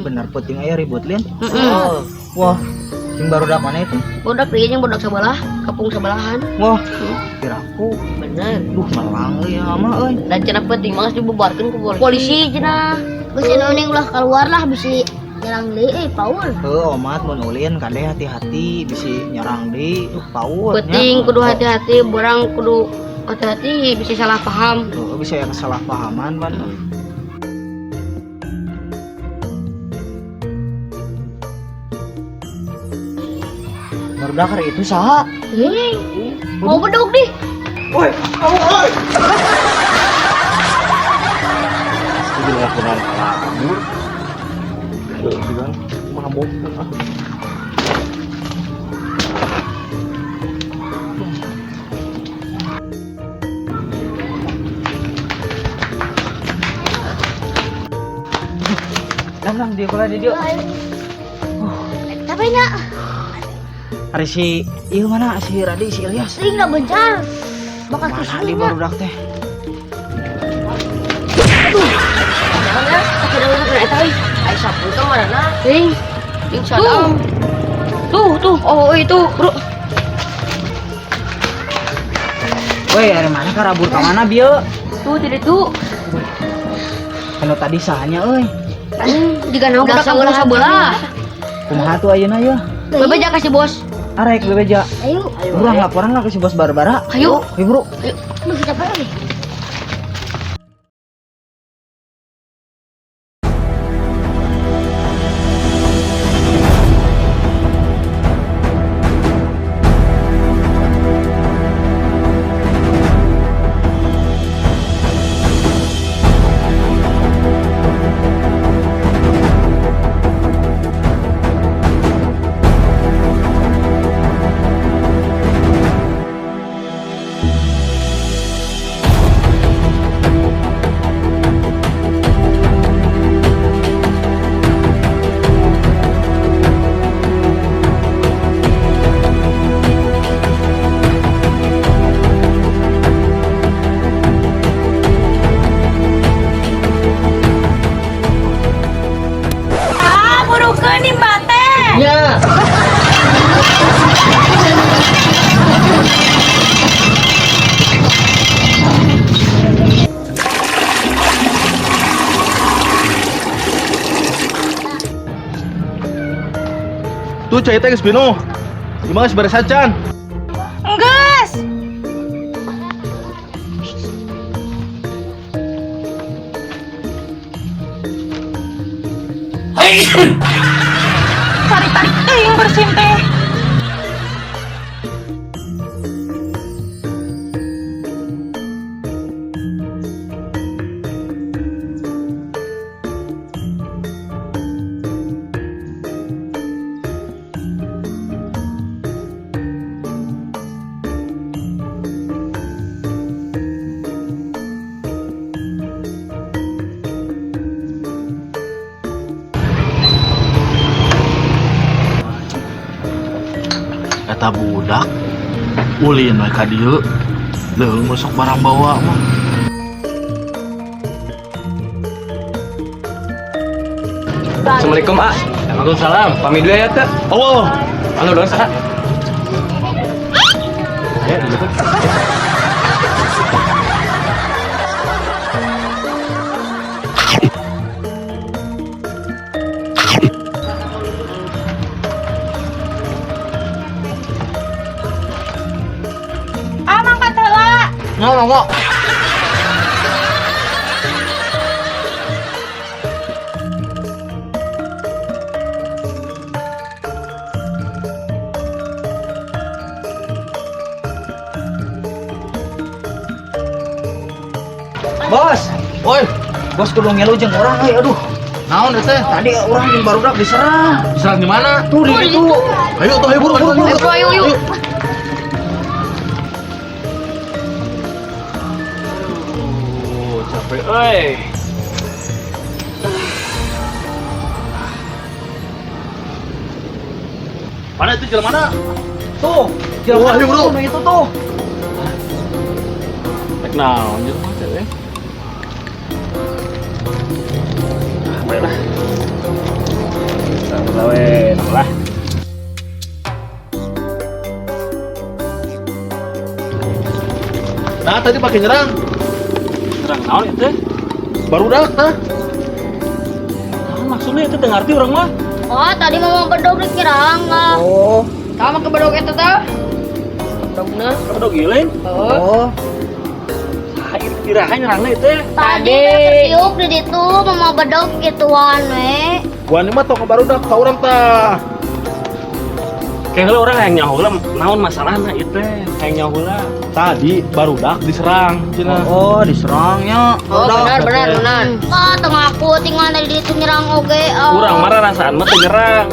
bener penting aya ribut Lin. Oh. Wah, yang baru dak mana itu? Bodak dia yang bodak sebelah, kampung sebelahan. Wah, kiraku Bener. duh malang ya mah euy. Dan cenah penting mah dibubarkan ke polisi cenah. Bisi noning ulah keluar lah bisi nyerang deui Paul. Omat mun ulin kade hati-hati bisi nyerang deui Paul. Penting kudu hati-hati, borang kudu hati-hati bisa salah paham. Bisa yang salah pahaman ban. Barudak itu saha? Mau beduk di. Woi, kamu woi. Itu laporan kabur. Bilang mabok. Lang dia kula di dia. Tapi nya Ari si ieu mana si Radi si Ilyas. sering na bencar. Bakal Mana di kesini barudak teh? Jangan ya, akhirnya udah kena eta euy. Ai sapu teh marana. Salam. Tuh. Oh, itu, Bro. Woi, dari mana karabur ka mana bieu? Tuh, jadi tuh. Anu tadi sahanya euy. Jika naon bodak kampung sebelah. Kumaha tuh ayeuna ya? Bebeja kasih bos. Arek bebeja. Ayo. Urang laporan lah ke si Bos Barbara. Ayo. Ayo, Bro. Lu kita pergi. Ya. Tuh cai teh geus pinuh. Gimana geus beres acan? Enggeus. Tarik-tarik teuing bersin teh. Eta budak ulin we ka dieu. Leuweung masuk barang bawa mah. Assalamualaikum, A. Waalaikumsalam. Pamit dulu ya, Teh. Allah. Halo, dosa. Ayo, dulu. Amang katela. Ngomong. Bos, Woi, bos kudu ngelu jeung urang euy, aduh. naon teh? Tadi urang jeung barudak diserang. Diserang di mana? Tuh di situ. Ayo tuh, ayo buru. Ayo, bro, ayo. Capek, euy. Mana itu jalan mana? Tuh, Wah, ayo, bro. Itu tuh. Rek naon jeung mah teh? Baiklah. Lawe, lah. Nah tadi pakai nyerang. Terang naon itu? Baru dak tah. Maksudnya itu teu ngarti urang mah. Oh, tadi mau bedog dikirang. Oh, Sama ke bedog eta teh. Bedogna. Kedog giling. oh. Ah, itu kirain nyerangna itu. Tadi tiup di situ mau bedog gituan we. Gua ini mah tong baru dak ka urang tah. Kayak orang yang nyaho lah, naon masalahna itu? Yang nyaho lah. Tadi baru dak diserang cenah. Oh, diserangnya. Oh, benar. Ah, tengah aku tinggal dari situ nyerang oge. Urang marah rasaan mah teu nyerang.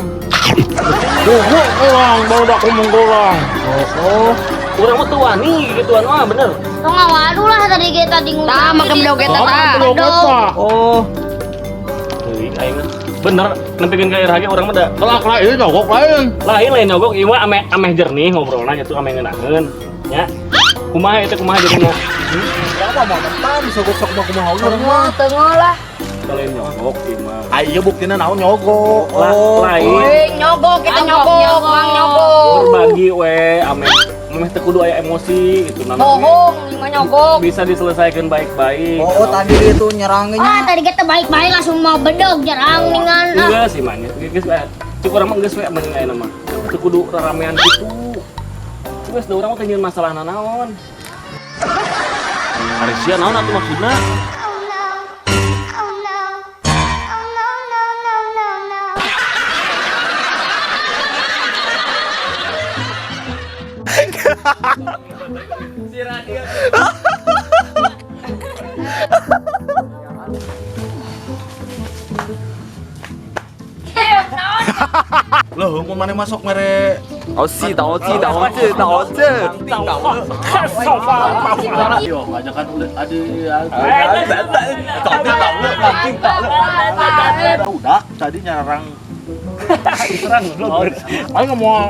Gua orang baru dak ngomong orang. Oh, Urang mah teu wani gituan mah bener. Tengah waduh lah tadi kita di ngutang. Sama ke bedog eta tah. oh. Teuing aing mah. Bener, nempikeun ka irah ge urang mah da. Kelak lain nyogok lain. Lain nyogok ieu mah ameh jernih ngobrolna nya tuh ameh ngeunaheun. Nya. Kumaha eta kumaha jadinya? Apa mau depan disogok-sok mah kumaha urang mah. Tengah lah. Kalian nyogok ieu mah. Ah iya buktina naon nyogok. Lain. Weh, nyogok kita nyogok, mang nyogok. Berbagi we ameh teu kudu aya emosi gitu nanti Bohong, lima nyogok. bisa diselesaikan baik-baik. Oh, tadi itu nyerangnya. Ah, tadi kita baik-baik langsung mau bedog nyerang dengan. Enggak sih manya. Geus we. Cuk urang mah geus we mending aya mah. Teu kudu ramean gitu. Geus da urang mah teh nyeun masalah naon. Ari sia naon atuh maksudna? Loh, mau mana masuk mere? Yo, ngajakan udah ada. Udah, tadi nyarang. Serang belum. Ayo ngomong.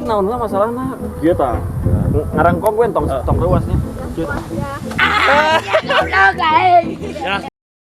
Naon lah masalahna? Ieu tah. Ngarang kok gue tong rewasnya. Ya,